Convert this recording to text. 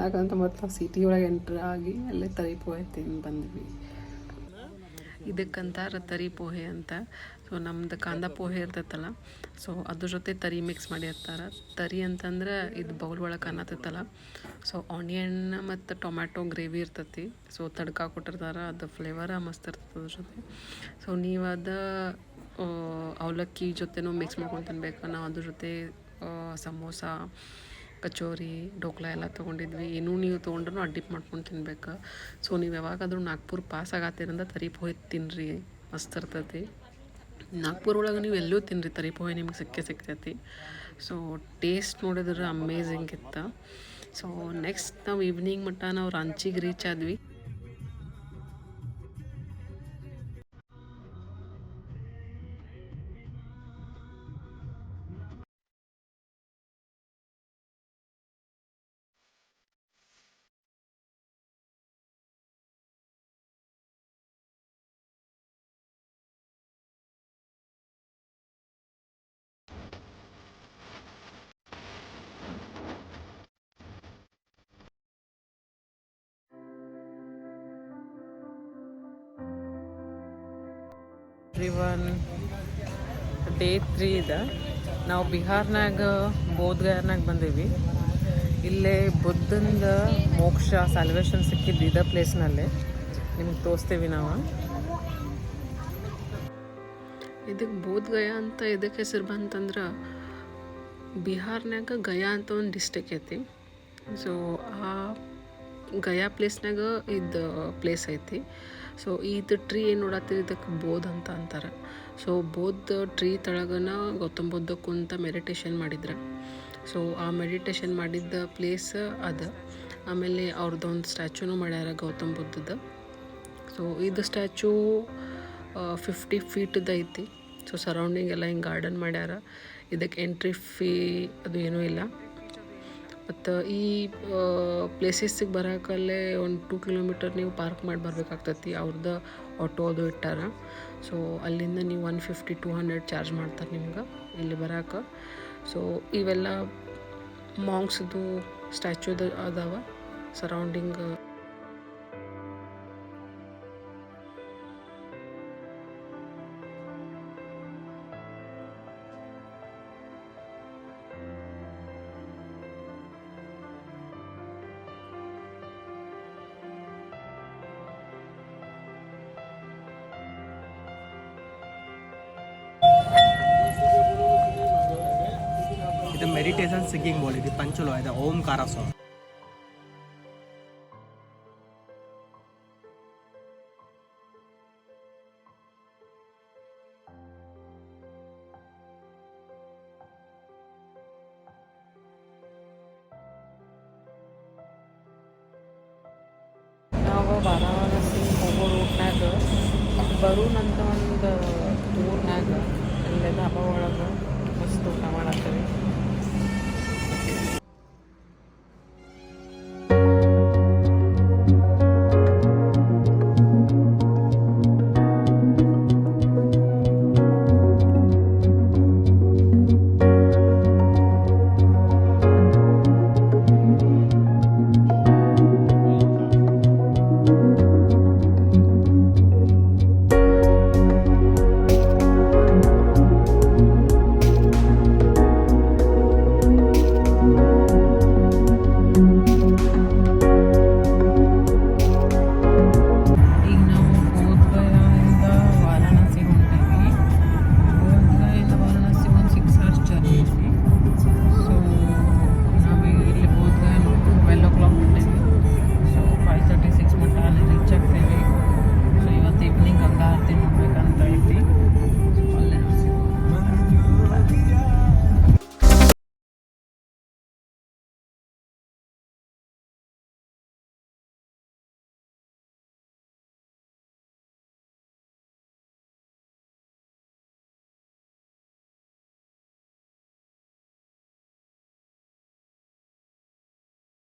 ಯಾಕಂತ ಮತ್ತು ಸಿಟಿ ಒಳಗೆ ಎಂಟ್ರ್ ಆಗಿ ಅಲ್ಲೇ ತರಿ ಪೋಹೆ ತಿಂದು ಬಂದ್ವಿ. ಇದಕ್ಕಂತಾರೆ ತರಿ ಪೋಹೆ ಅಂತ. ಸೊ ನಮ್ದು ಕಾಂದ ಪೋಹೆ ಇರ್ತೈತಲ್ಲ, ಸೊ ಅದ್ರ ಜೊತೆ ತರಿ ಮಿಕ್ಸ್ ಮಾಡಿ ಇರ್ತಾರೆ. ತರಿ ಅಂತಂದ್ರೆ ಇದು ಬೌಲ್ ಒಳಗೆ ಕಾಣತ್ತೈತಲ್ಲ, ಸೊ ಆನಿಯನ್ ಮತ್ತು ಟೊಮ್ಯಾಟೊ ಗ್ರೇವಿ ಇರ್ತೈತಿ. ಸೊ ತಡ್ಕ ಕೊಟ್ಟಿರ್ತಾರೆ, ಅದು ಫ್ಲೇವರ ಮಸ್ತ್ ಇರ್ತದೆ ಅದ್ರ ಜೊತೆ. ಸೊ ನೀವು ಅದು ಅವಲಕ್ಕಿ ಜೊತೆನೂ ಮಿಕ್ಸ್ ಮಾಡ್ಕೊಂಡು ತಿನ್ಬೇಕು. ನಾವು ಅದ್ರ ಜೊತೆ ಸಮೋಸ, ಕಚೋರಿ, ಡೋಕ್ಲಾ ಎಲ್ಲ ತೊಗೊಂಡಿದ್ವಿ. ಏನೂ ನೀವು ತೊಗೊಂಡ್ರೂ ಅಡ್ಡಿಪ್ ಮಾಡ್ಕೊಂಡು ತಿನ್ಬೇಕು. ಸೊ ನೀವು ಯಾವಾಗಾದ್ರೂ ನಾಗ್ಪುರ್ ಪಾಸ್ ಆಗತ್ತೀರಂದ್ರೆ ತರಿ ಪೋಹೆ ತಿನ್ನಿರಿ, ಮಸ್ತ್ ಇರ್ತೈತಿ. ನಾಗ್ಪುರ ಒಳಗೆ ನೀವು ಎಲ್ಲೂ ತಿನ್ನಿರಿ, ತರಿ ಪೋಹೆ ನಿಮ್ಗೆ ಸಿಗ್ತೈತಿ. ಸೊ ಟೇಸ್ಟ್ ನೋಡಿದ್ರೆ ಅಮೇಝಿಂಗ್ ಇತ್ತು. ಸೊ ನೆಕ್ಸ್ಟ್ ನಾವು ಈವ್ನಿಂಗ್ ಮಟ್ಟ ನಾವು ರಾಂಚಿಗೆ ರೀಚ್ ಆದ್ವಿ. ಎವ್ರಿವನ್, ಡೇ 3 ಇದೆ. ನಾವು ಬಿಹಾರ್ನಾಗ ಬೋಧ್ಗಯಾನಾಗ ಬಂದೀವಿ. ಇಲ್ಲೇ ಬುದ್ಧಂದ ಮೋಕ್ಷ ಸಾಲ್ವೇಷನ್ ಸಿಕ್ಕಿದ್ದು ಇದೇ ಪ್ಲೇಸ್ನಲ್ಲೇ ನಿಮ್ಗೆ ತೋರಿಸ್ತೀವಿ ನಾವು. ಇದಕ್ಕೆ ಬೋಧ್ಗಯಾ ಅಂತ ಇದಕ್ಕೆ ಹೆಸರು ಬಂತಂದ್ರೆ, ಬಿಹಾರ್ನಾಗ ಗಯಾ ಅಂತ ಒಂದು ಡಿಸ್ಟಿಕ್ ಐತಿ. ಸೊ ಆ ಗಯಾ ಪ್ಲೇಸ್ನಾಗ ಇದು ಪ್ಲೇಸ್ ಐತಿ. ಸೊ ಇದು ಟ್ರೀ ಏನು ನೋಡತ್ತೀರಿ, ಇದಕ್ಕೆ ಬೋಧ್ ಅಂತ ಅಂತಾರೆ. ಸೊ ಬೋಧ್ ಟ್ರೀ ತಳಗನ ಗೌತಮ್ ಬುದ್ಧ ಕುಂತ ಮೆಡಿಟೇಷನ್ ಮಾಡಿದ್ರು. ಸೊ ಆ ಮೆಡಿಟೇಷನ್ ಮಾಡಿದ್ದ ಪ್ಲೇಸ್ ಅದು. ಆಮೇಲೆ ಅವ್ರದ್ದೊಂದು ಸ್ಟ್ಯಾಚ್ಯೂನು ಮಾಡ್ಯಾರ ಗೌತಮ್ ಬುದ್ಧದ. ಸೊ ಇದು ಸ್ಟ್ಯಾಚ್ಯೂ 50 ಫೀಟದ ಐತಿ. ಸೊ ಸರೌಂಡಿಂಗ್ ಎಲ್ಲ ಹಿಂಗೆ ಗಾರ್ಡನ್ ಮಾಡ್ಯಾರ. ಇದಕ್ಕೆ ಎಂಟ್ರಿ ಫೀ ಅದು ಏನೂ ಇಲ್ಲ. ಮತ್ತು ಈ ಪ್ಲೇಸಸ್ಸಿಗೆ ಬರೋಕಲ್ಲೇ ಒಂದು 2 ಕಿಲೋಮೀಟರ್ ನೀವು ಪಾರ್ಕ್ ಮಾಡಿ ಬರಬೇಕಾಗ್ತೈತಿ. ಅವ್ರದ್ದು ಆಟೋ ಅದು ಇಟ್ಟಾರ. ಸೊ ಅಲ್ಲಿಂದ ನೀವು 150-200 ಚಾರ್ಜ್ ಮಾಡ್ತಾರೆ ನಿಮ್ಗೆ ಇಲ್ಲಿ ಬರೋಕೆ. ಸೊ ಇವೆಲ್ಲ ಮಾಂಗ್ಸ್ದು ಸ್ಟ್ಯಾಚ್ಯೂದ ಅದಾವ ಸರೌಂಡಿಂಗ್. ಇದು ಮೆಡಿಟೇಷನ್ ಸಿಂಗಿಂಗ್ ಬೋಲ್, ಇದು ಪಂಚುಲು ಇದೆ ಓಂಕಾರ ಸಾಂಗ್. ನಾವು ವಾರಾಣಸಿ ಹೋಗೋ ರೂಟ್ನಾಗ ಬರೂನ್ ಅಂತ ಒಂದು ಊರ್ನಾಗ